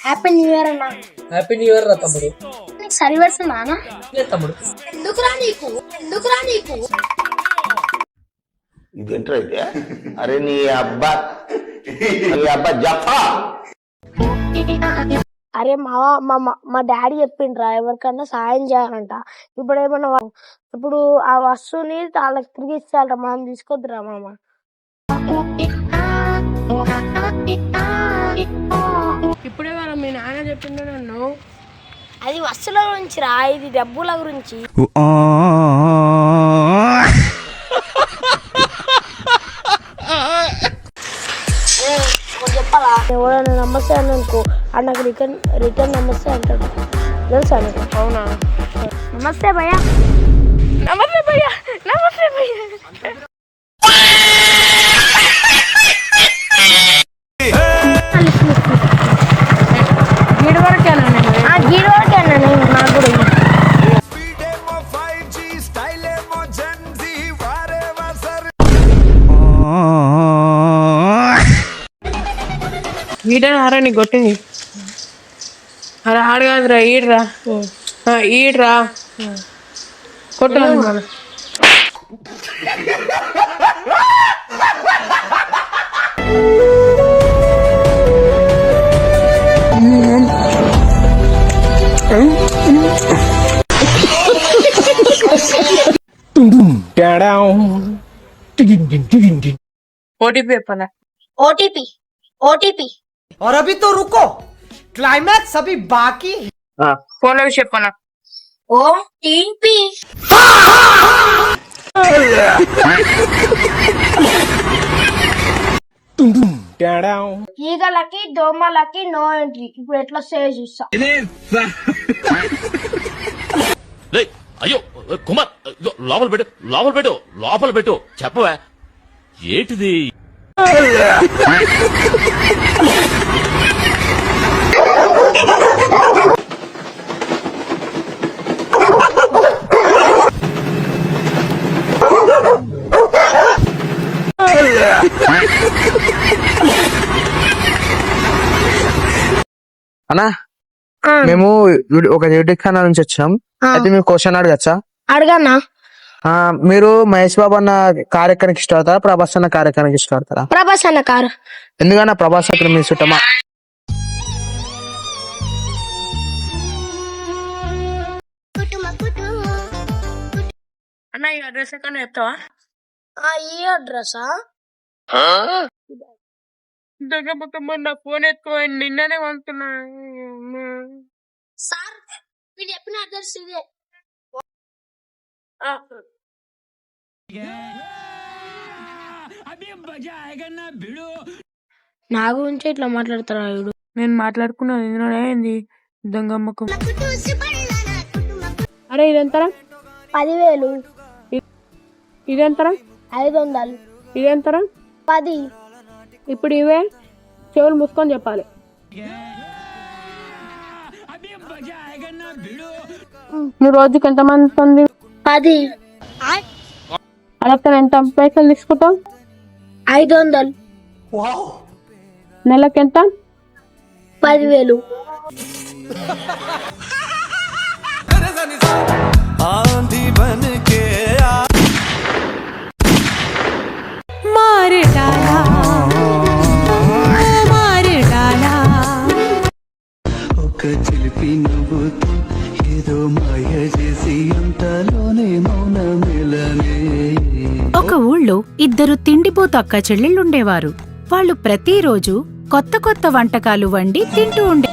Happy new year అన్న. Happy new year రా తమ్ముడు. నీకు సరి వస్తుందా అన్న? లేదు తమ్ముడు. ఎందుకురా నీకు ఇదేంట్రా అయితే? అరే నీ అబ్బా జఫా. అరే మా డాడీ చెప్పిండ్రా ఎవరికన్నా సాయం చేయాలంట. ఇప్పుడు ఏమన్నా ఇప్పుడు ఆ వస్తువుని వాళ్ళకి తిరిగి ఇస్తారంట, మనం తీసుకొద్దురా మామ. ఇప్పుడే మనం మీ నాన్న చెప్పిండు నన్ను, అది వస్తువుల గురించి రా, ఇది డబ్బుల గురించి. చెప్పాలా? ఎవరైనా నమస్తే అని అనుకో, నాకు రిటర్న్ నమస్తే అంటాడు, తెలుసా నీకు? అవునా? నమస్తే భయ్యా. నమస్తే భయ్యా. నమస్తే భయ్యా. గీడి వరకేనా? నాకు కూడా ఈడనారా నీ కొట్టింది? అరే ఆడు కాదురా, ఈడ్రా ఈడ్రా కొట్టరా మన. ఓటీపీ చెప్పాలా? ఓటీపీ. और अभी तो रुको, क्लाइमैक्स अभी बाकी. ఫోన్ లో చెప్పనా? ఓటీపీ. ఈగలకి దోమలకి నో ఎంట్రీ. ఇప్పుడు ఎట్లా సేవ్ చూస్తా. అయ్యో కుమార్, లోపల పెట్టు చెప్పవా ఏంటిది? అన్నా మేము ఒక యూట్యూబ్ ఛానల్ నుంచి వచ్చాం. అయితే మీరు క్వశ్చన్ అడగచ్చా? అడగన్నా. మీరు మహేష్ బాబు అన్న కార్ ఎక్కడానికి ఇష్టపడతారా, ప్రభాస్ అన్న కార్ ఎక్కడానికి ఇష్టపడతారా? ప్రభాస్ అన్న కారు. ఎందుకన్నా ప్రభాస్ అక్కడ మీ చుట్టమా? అన్న ఈ అడ్రస్ ఎక్కడ చెప్తావా? ఈ అడ్రసా? నా ఫోన్ ఎత్తుకో, నిన్ననే పంపుతున్నా. సార్ మీరు చెప్పిన అడ్రస్ ఇదే. నా గురించి ఇట్లా మాట్లాడతారా? నేను మాట్లాడుకున్నాను ఏంది దొంగమ్మకం. అరే ఇదెంతరా? 10,000. ఇదెంతరా? 500. ఇదెంతరా? 10. ఇప్పుడు ఇవే చెవులు మూసుకొని చెప్పాలి. నువ్వు రోజుకి ఎంత మంది 10. అలా ఎంత పైసలు తీసుకుంటావు? 500. నెలకి ఎంత? 10,000. చిలిపి నవ్వుతూ ఏదో మాయ చేసి అంతలోనే మౌనమేలనే. ఒక ఊళ్ళో 2 తిండిపోతు అక్క చెల్లెళ్ళుండేవారు. వాళ్ళు ప్రతిరోజు కొత్త కొత్త వంటకాలు వండి తింటూ ఉండే